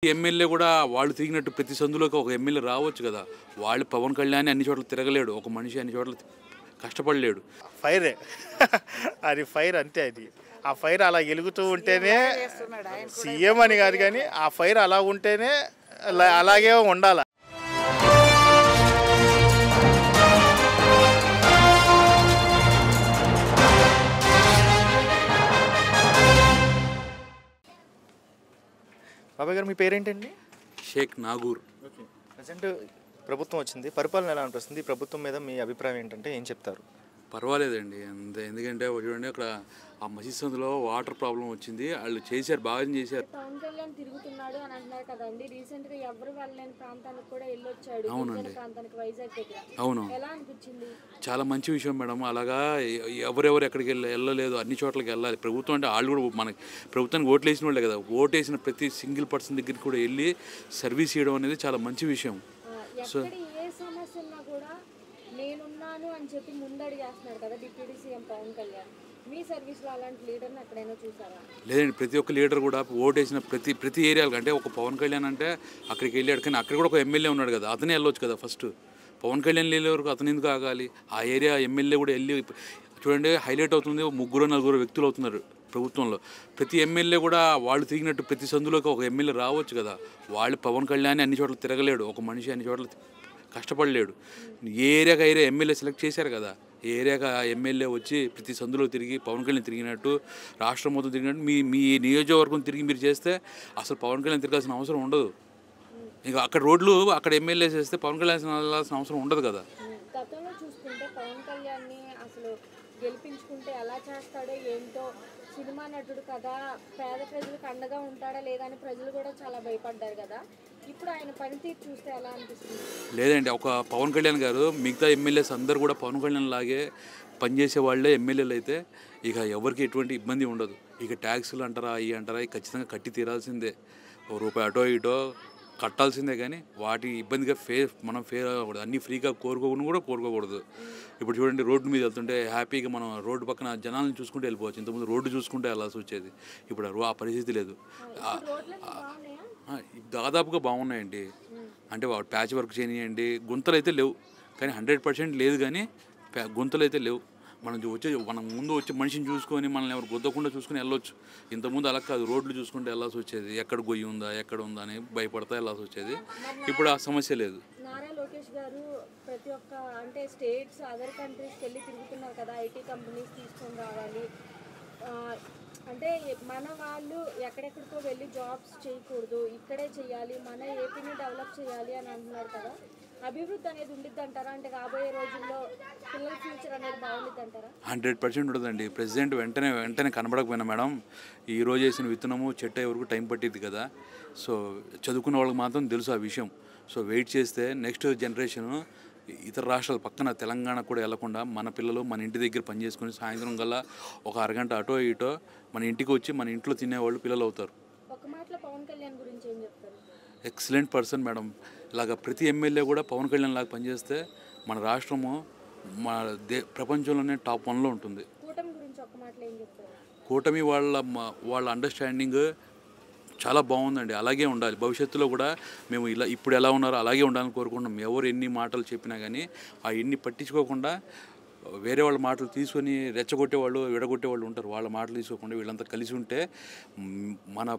MLA కూడా వాళ్ళు తిరిగినట్టు ప్రతి సందులోకి ఒక ఎమ్మెల్యే రావచ్చు కదా. వాళ్ళు పవన్ కళ్యాణ్ అన్ని చోట్ల తిరగలేడు, ఒక మనిషి అన్ని చోట్ల కష్టపడలేడు. ఫైరే అది ఫైర్ అంతే. అది ఆ ఫైర్ అలా వెలుగుతూ ఉంటేనే సీఎం అని కాదు, కానీ ఆ ఫైర్ అలా ఉంటేనే అలాగే ఉండాలి. బాబాయ్ గారు, మీ పేరేంటండి? షేక్ నాగూర్. ప్రజెంట్ ప్రభుత్వం వచ్చింది, పరిపాలన ఎలా అనిపిస్తుంది? ఈ ప్రభుత్వం మీద మీ అభిప్రాయం ఏంటంటే ఏం చెప్తారు? పర్వాలేదండి అంతే. ఎందుకంటే చూడండి, అక్కడ ఆ మసీద్ సందులో వాటర్ ప్రాబ్లం వచ్చింది, వాళ్ళు చేశారు, బాగా చేశారు. పవన్ కళ్యాణ్ తిరుగుతున్నాడు అని అంటున్నారు కదండి. రీసెంట్ గా ఎవరు వెళ్ళలేని ప్రాంతానికి కూడా వెళ్ళొచ్చాడు. అవునండి, ప్రాంతానికి, వైజాగ్ దగ్గర. అవును, ఎలా అనిపించింది? చాలా మంచి విషయం మేడం. అలాగా ఎవరెవరు ఎక్కడికి వెళ్ళలేదు, అన్ని చోట్లకి వెళ్ళాలి. ప్రభుత్వం అంటే వాళ్ళు కూడా మనకి ప్రభుత్వానికి ఓట్లు వేసిన వాళ్ళే కదా. ఓటు వేసిన ప్రతి సింగిల్ పర్సన్ దగ్గరికి కూడా వెళ్ళి సర్వీస్ చేయడం అనేది చాలా మంచి విషయం. సో ఏ సమస్య ఉన్నా కూడా నేనున్నాను అని చెప్పి ముందడిగేస్తున్నారు కదా డిప్యూటీ సీఎం పవన్ కళ్యాణ్. మీ సర్వీస్లో అలాంటి లీడర్ని ఎక్కడైనా చూసారా? లేదండి, ప్రతి ఒక్క లీడర్ కూడా ఓటేసిన ప్రతి ఏరియాలకు, అంటే ఒక పవన్ కళ్యాణ్ అంటే అక్కడికి వెళ్ళాడు, కానీ అక్కడ కూడా ఒక ఎమ్మెల్యే ఉన్నాడు కదా, అతనే వెళ్ళొచ్చు కదా. ఫస్ట్ పవన్ కళ్యాణ్ వెళ్ళే వరకు అతను ఎందుకు ఆగాలి? ఆ ఏరియా ఎమ్మెల్యే కూడా వెళ్ళి చూడండి, హైలైట్ అవుతుంది. 3-4 వ్యక్తులు అవుతున్నారు ప్రభుత్వంలో. ప్రతి ఎమ్మెల్యే కూడా వాళ్ళు తిరిగినట్టు ప్రతి సందులోకి ఒక ఎమ్మెల్యే రావచ్చు కదా. వాళ్ళు పవన్ కళ్యాణ్ అన్ని చోట్ల తిరగలేడు, ఒక మనిషి అన్ని చోట్ల కష్టపడలేడు. ఏ ఏరియాకి ఏరియా ఎమ్మెల్యే సెలెక్ట్ చేశారు కదా. ఏ ఏరియాకి ఎమ్మెల్యే వచ్చి ప్రతి సందులో తిరిగి పవన్ కళ్యాణ్ తిరిగినట్టు, రాష్ట్రం మొత్తం తిరిగినట్టు మీ నియోజకవర్గం తిరిగి మీరు చేస్తే అసలు పవన్ కళ్యాణ్ తిరగాల్సిన అవసరం ఉండదు. ఇంకా అక్కడ రోడ్లు అక్కడ ఎమ్మెల్యే చేస్తే పవన్ కళ్యాణ్ వెళ్ళాల్సిన అవసరం ఉండదు కదా. గతంలో చూసుకుంటే పవన్ కళ్యాణ్ని అసలు గెలిపించుకుంటే ఎలా చేస్తాడో ఏంటో, సినిమా నటుడు కదా, పేద ప్రజలకు అండగా ఉంటాడా లేదా అని ప్రజలు కూడా చాలా భయపడ్డారు కదా. ఇప్పుడు ఆయన పనితీరు చూస్తే ఎలా అనిపిస్తుంది? లేదండి, ఒక పవన్ కళ్యాణ్ గారు మిగతా ఎమ్మెల్యేస్ అందరూ కూడా పవన్ కళ్యాణ్ లాగే పనిచేసే వాళ్ళే ఎమ్మెల్యేలు అయితే ఇక ఎవరికి ఎటువంటి ఇబ్బంది ఉండదు. ఇక ట్యాక్సులు అంటారా, ఇవి అంటారా, ఖచ్చితంగా కట్టి తీరాల్సిందే. ₹1 అటో ఇటో కట్టాల్సిందే, కానీ వాటి ఇబ్బందిగా మనం ఫేర్ అవ్వకూడదు. అన్నీ ఫ్రీగా కోరుకోకూడదు. ఇప్పుడు చూడండి, రోడ్డు మీద వెళ్తుంటే హ్యాపీగా మనం రోడ్డు పక్కన జనాలను చూసుకుంటూ వెళ్ళిపోవచ్చు. ఇంతకుముందు రోడ్డు చూసుకుంటూ వెళ్ళాల్సి వచ్చేది, ఇప్పుడు ఆ పరిస్థితి లేదు. దాదాపుగా బాగున్నాయండి. అంటే ప్యాచ్ వర్క్ చేయనియండి, గుంతలు అయితే లేవు, కానీ 100% లేదు, కానీ గుంతలు అయితే లేవు. మనం ముందు వచ్చి మనిషిని చూసుకొని మనల్ని ఎవరు గుద్దకుండా చూసుకుని వెళ్ళొచ్చు. ఇంతకుముందు అలా కాదు, రోడ్లు చూసుకుంటూ వెళ్ళాల్సి వచ్చేది. ఎక్కడ గొయ్యి ఉందా, ఎక్కడ ఉందా అని భయపడతా వెళ్ళాల్సి వచ్చేది. ఇప్పుడు ఆ సమస్య లేదు. నారా లోకేష్ గారు ప్రతి ఒక్క అంటే స్టేట్స్, అదర్ కంట్రీస్కి వెళ్ళి తిరుగుతున్నారు కదా, ఐటీ కంపెనీస్ తీసుకొని రావాలి, అంటే మన వాళ్ళు ఎక్కడెక్కడికో వెళ్ళి జాబ్స్ చేయకూడదు, ఇక్కడే చేయాలి, మన ఏపీని డెవలప్ చేయాలి అని అంటున్నారు కదా. అభివృద్ధి అనేది ఉండిద్ది అంటారా? అంటే రాబోయే రోజుల్లో పిల్లల ఫ్యూచర్ అనేది బాగుండిద్ది అంటారా? 100% ఉండదండి. ప్రెసిడెంట్ వెంటనే కనబడకపోయినా మేడం, ఈ రోజు వేసిన విత్తనము చెట్టు వరకు టైం పట్టిద్ది కదా. సో చదువుకున్న వాళ్ళకి మాత్రం తెలుసు ఆ విషయం. సో వెయిట్ చేస్తే నెక్స్ట్ జనరేషను ఇతర రాష్ట్రాల పక్కన తెలంగాణ కూడా వెళ్లకుండా మన పిల్లలు మన ఇంటి దగ్గర పనిచేసుకొని సాయంత్రం కల్లా ఒక అరగంట అటో ఇటో మన ఇంటికి వచ్చి మన ఇంట్లో తినేవాళ్ళు పిల్లలు అవుతారు. ఒక మాటలో పవన్ కళ్యాణ్ గురించి ఏం చెప్తారు? Excellent person madam. ఇలాగ ప్రతి ఎమ్మెల్యే కూడా పవన్ కళ్యాణ్ లాగా పనిచేస్తే మన రాష్ట్రము ప్రపంచంలోనే టాప్ 1లో ఉంటుంది. కూటమి గురించి ఒక మాటలో ఏం చెప్తారు? కూటమి వాళ్ళ అండర్స్టాండింగ్ చాలా బాగుందండి. అలాగే ఉండాలి. భవిష్యత్తులో కూడా మేము ఇప్పుడు ఎలా ఉన్నారో అలాగే ఉండాలని కోరుకుంటున్నాం. ఎవరు ఎన్ని మాటలు చెప్పినా కానీ ఆ ఎన్ని పట్టించుకోకుండా వేరే వాళ్ళ మాటలు తీసుకొని రెచ్చగొట్టేవాళ్ళు, విడగొట్టేవాళ్ళు ఉంటారు. వాళ్ళ మాటలు తీసుకోకుండా వీళ్ళంతా కలిసి ఉంటే మన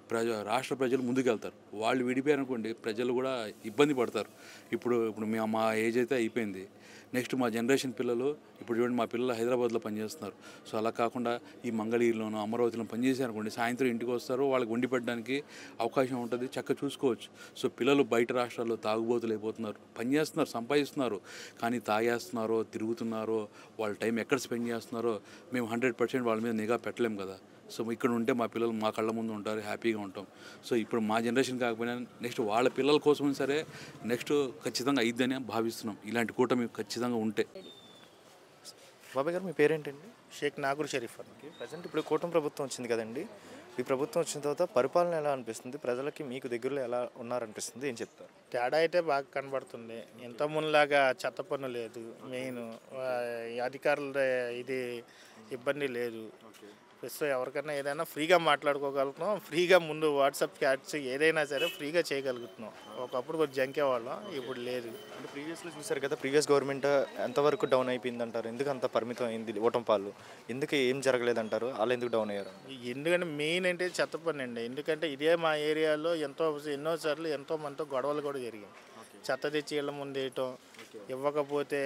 రాష్ట్ర ప్రజలు ముందుకెళ్తారు. వాళ్ళు విడిపోయారనుకోండి, ప్రజలు కూడా ఇబ్బంది పడతారు. ఇప్పుడు మా ఏజ్ అయితే అయిపోయింది. నెక్స్ట్ మా జనరేషన్ పిల్లలు, ఇప్పుడు చూడండి, మా పిల్లలు హైదరాబాద్లో పనిచేస్తున్నారు. సో అలా కాకుండా ఈ మంగళగిరిలోనూ అమరావతిలో పనిచేశారనుకోండి, సాయంత్రం ఇంటికి వస్తారు, వాళ్ళకి వండి పెట్టడానికి అవకాశం ఉంటుంది, చక్కగా చూసుకోవచ్చు. సో పిల్లలు బయట రాష్ట్రాల్లో తాగుబోతులు అయిపోతున్నారు, పనిచేస్తున్నారు, సంపాదిస్తున్నారు, కానీ తాగేస్తున్నారో, తిరుగుతున్నారో, వాళ్ళ టైం ఎక్కడ స్పెండ్ చేస్తున్నారో మేము 100% వాళ్ళ మీద నిఘా పెట్టలేం కదా. సో ఇక్కడ ఉంటే మా పిల్లలు మా కళ్ళ ముందు ఉంటారు, హ్యాపీగా ఉంటాం. సో ఇప్పుడు మా జనరేషన్ కాకపోయినా నెక్స్ట్ వాళ్ళ పిల్లల కోసం సరే నెక్స్ట్ ఖచ్చితంగా అయిద్దని భావిస్తున్నాం, ఇలాంటి కూటమి ఖచ్చితంగా ఉంటే. బాబాయ్ గారు, మీ పేరేంటండి? షేక్ నాగూర్ షరీఫ్ అని. ప్రజెంట్ ఇప్పుడు కూటమి ప్రభుత్వం వచ్చింది కదండి, ఈ ప్రభుత్వం వచ్చిన తర్వాత పరిపాలన ఎలా అనిపిస్తుంది? ప్రజలకి మీకు దగ్గరలో ఎలా ఉన్నారనిపిస్తుంది? ఏం చెప్తారు? తేడా అయితే బాగా కనబడుతుంది. ఇంత ముందులాగా చెత్త పన్ను లేదు, మెయిన్ అధికారుల ఇది ఇబ్బంది లేదు. ప్రస్తుతం ఎవరికైనా ఏదైనా ఫ్రీగా మాట్లాడుకోగలుగుతున్నాం, ఫ్రీగా ముందు వాట్సాప్ చాట్స్ ఏదైనా సరే ఫ్రీగా చేయగలుగుతున్నాం. ఒకప్పుడు కొంచెం జంకేవాళ్ళం, ఇప్పుడు లేదు. అంటే ప్రీవియస్లో చూశారు కదా, ప్రీవియస్ గవర్నమెంట్ ఎంతవరకు డౌన్ అయిపోయింది అంటారు? ఎందుకు అంత పరిమితం అయింది ఓటంపాలు? ఎందుకు ఏం జరగలేదంటారు? వాళ్ళు ఎందుకు డౌన్ అయ్యారు? ఎందుకంటే మెయిన్ అంటే చెత్త పని అండి. ఎందుకంటే ఇదే మా ఏరియాలో ఎన్నోసార్లు ఎంతో మందితో గొడవలు కూడా జరిగాయి. చెత్త తెచ్చి ఇళ్ళ ముందు వేయటం, ఇవ్వకపోతే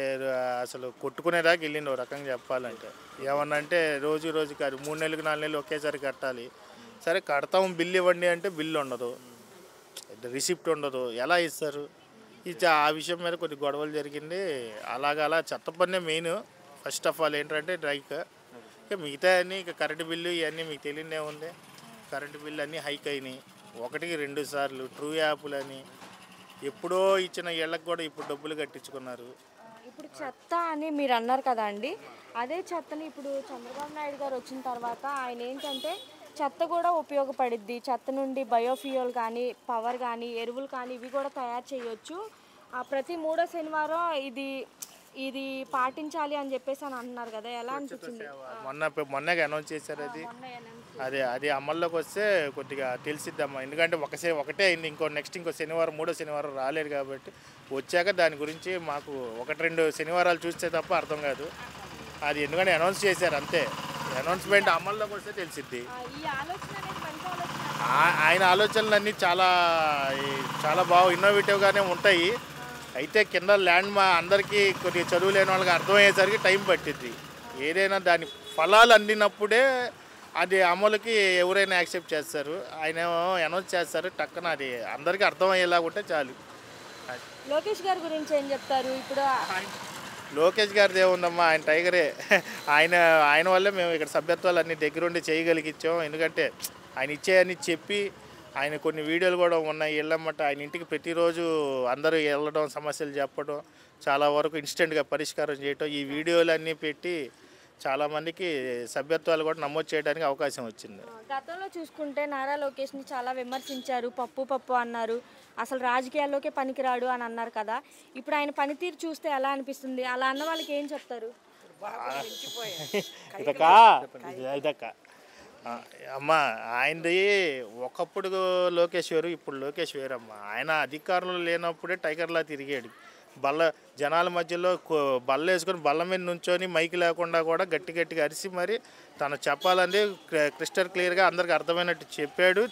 అసలు కొట్టుకునేదాకా వెళ్ళింది ఒక రకంగా చెప్పాలంటే. ఏమన్నా అంటే రోజు కాదు, 3 నెలలకు 4 నెలలు ఒకేసారి కట్టాలి. సరే కడతాం, బిల్లు ఇవ్వండి అంటే బిల్లు ఉండదు, రిసిప్ట్ ఉండదు, ఎలా ఇస్తారు? ఆ విషయం మీద కొద్ది గొడవలు జరిగింది. అలా చెత్త పన్నే మెయిన్. ఫస్ట్ ఆఫ్ ఆల్ ఏంటంటే డ్రైక్. ఇక మిగతా అన్నీ ఇక కరెంటు బిల్లు ఇవన్నీ మీకు తెలియదే ఉంది. కరెంటు బిల్లు అన్నీ హైక్ అయినాయి, 1కి 2 సార్లు. ట్రూ యాప్లని ఎప్పుడో ఇచ్చిన ఇళ్ళకి కూడా ఇప్పుడు డబ్బులు కట్టించుకున్నారు. ఇప్పుడు చెత్త అని మీరు అన్నారు కదా అండి, అదే చెత్తని ఇప్పుడు చంద్రబాబు నాయుడు గారు వచ్చిన తర్వాత ఆయన ఏంటంటే చెత్త కూడా ఉపయోగపడిద్ది, చెత్త నుండి బయోఫ్యూయల్ కానీ, పవర్ కానీ, ఎరువులు కానీ ఇవి కూడా తయారు చేయొచ్చు, ప్రతి 3వ శనివారం ఇది పాటించాలి అని చెప్పేసి అని అంటున్నారు కదా, ఎలా అనిపించింది? మొన్నగా అనౌన్స్ చేశారు. అది అమల్లోకి వస్తే కొద్దిగా తెలిసిద్దమ్మా. ఎందుకంటే ఒకటే అయింది, ఇంకో శనివారం 3వ శనివారం రాలేదు కాబట్టి వచ్చాక దాని గురించి మాకు 1-2 శనివారాలు చూస్తే తప్ప అర్థం కాదు. అది ఎందుకంటే అనౌన్స్ చేశారు అంతే. అనౌన్స్మెంట్ అమల్లోకి వస్తే తెలిసిద్ది. ఆయన ఆలోచనలన్నీ చాలా బాగా ఇన్నోవేటివ్గానే ఉంటాయి. అయితే కింద ల్యాండ్ అందరికీ కొద్దిగా చదువు లేని వాళ్ళకి అర్థమయ్యేసరికి టైం పట్టిద్ది. ఏదైనా దాని ఫలాలు అందినప్పుడే అది అమలుకి ఎవరైనా యాక్సెప్ట్ చేస్తారు. ఆయన అనౌన్స్ చేస్తారు, టక్కన అది అందరికీ అర్థమయ్యేలాగా ఉంటే చాలు. లోకేష్ గారి గురించి ఏం చెప్తారు? ఇప్పుడు లోకేష్ గారిది ఏముందమ్మా, ఆయన టైగరే. ఆయన వల్లే మేము ఇక్కడ సభ్యత్వాలు అన్నీ దగ్గరుండి చేయగలిగించాం. ఎందుకంటే ఆయన ఇచ్చేయని చెప్పి ఆయన కొన్ని వీడియోలు కూడా ఉన్నాయి. ఇళ్ళమ్మట ఆయన ఇంటికి ప్రతిరోజు అందరూ వెళ్ళడం, సమస్యలు చెప్పడం, చాలా వరకు ఇన్స్టెంట్గా పరిష్కారం చేయటం, ఈ వీడియోలన్నీ పెట్టి చాలామందికి సభ్యత్వాలు కూడా నమోదు చేయడానికి అవకాశం వచ్చింది. గతంలో చూసుకుంటే నారా లోకేష్ని చాలా విమర్శించారు, పప్పు అన్నారు, అసలు రాజకీయాల్లోకే పనికిరాడు అని అన్నారు కదా. ఇప్పుడు ఆయన పనితీరు చూస్తే ఎలా అనిపిస్తుంది? అలా అన్న వాళ్ళకి ఏం చెప్తారు? ఇదక్క అమ్మ, ఆయనది ఒకప్పుడు లోకేష్ వేరు, ఇప్పుడు లోకేష్ వేరమ్మా. ఆయన అధికారంలో లేనప్పుడే టైగర్లా తిరిగాడు. జనాల మధ్యలో బల్ల వేసుకొని బల్ల మీద నుంచొని మైకి లేకుండా కూడా గట్టిగా అరిసి మరి తను చెప్పాలని క్రిస్టల్ క్లియర్గా అందరికి అర్థమైనట్టు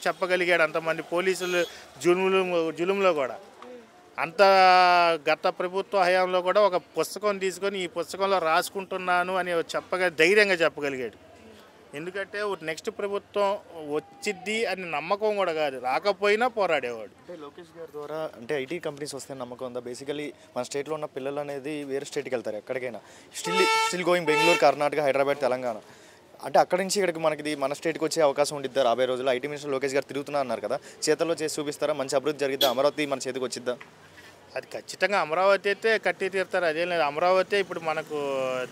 చెప్పగలిగాడు. అంతమంది పోలీసులు జులుంలో కూడా అంత గత ప్రభుత్వ హయాంలో కూడా ఒక పుస్తకం తీసుకొని ఈ పుస్తకంలో రాసుకుంటున్నాను అని ధైర్యంగా చెప్పగలిగాడు. ఎందుకంటే నెక్స్ట్ ప్రభుత్వం వచ్చిద్ది అని నమ్మకం కూడా కాదు, రాకపోయినా పోరాడేవాడు. అంటే లోకేష్ గారి ద్వారా అంటే ఐటీ కంపెనీస్ వస్తే నమ్మకం ఉందా? బేసికలీ మన స్టేట్లో ఉన్న పిల్లలు అనేది వేరే స్టేట్కి వెళ్తారు, ఎక్కడికైనా స్టిల్ గోయింగ్ బెంగళూరు, కర్ణాటక, హైదరాబాద్, తెలంగాణ. అంటే అక్కడి నుంచి ఇక్కడికి మన స్టేట్కి వచ్చే అవకాశం ఉండిద్దా రాబోయే రోజుల్లో? ఐటీ మినిస్టర్ లోకేష్ గారు తిరుగుతున్నా అన్నారు కదా, చేతల్లో చేసి చూపిస్తారా? మంచి అభివృద్ధి జరిగిద్దా? అమరావతి మన చేతికి వచ్చిద్దా? అది ఖచ్చితంగా అమరావతి అయితే కట్టి తీరుతారు, అదేం లేదు. అమరావతి ఇప్పుడు మనకు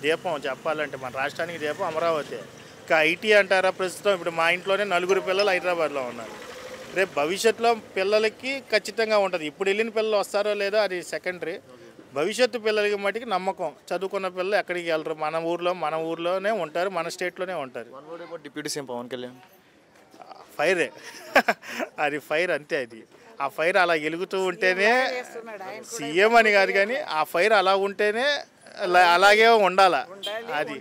దీపం, చెప్పాలంటే మన రాష్ట్రానికి దీపం అమరావతి. ఇంకా ఐటీ అంటారా, ప్రస్తుతం ఇప్పుడు మా ఇంట్లోనే 4 పిల్లలు హైదరాబాద్లో ఉన్నారు. రేపు భవిష్యత్తులో పిల్లలకి ఖచ్చితంగా ఉంటుంది. ఇప్పుడు వెళ్ళిన పిల్లలు వస్తారో లేదో అది సెకండరీ. భవిష్యత్తు పిల్లలకి మటుకు నమ్మకం, చదువుకున్న పిల్లలు ఎక్కడికి వెళ్ళరు, మన ఊర్లోనే ఉంటారు, మన స్టేట్లోనే ఉంటారు. డిప్యూటీ సీఎం పవన్ కళ్యాణ్ ఫైరే అది ఫైర్ అంతే. అది ఆ ఫైర్ అలా వెలుగుతూ ఉంటేనే సీఎం అని కాదు, కానీ ఆ ఫైర్ అలా ఉంటేనే అలాగే ఉండాలా. అది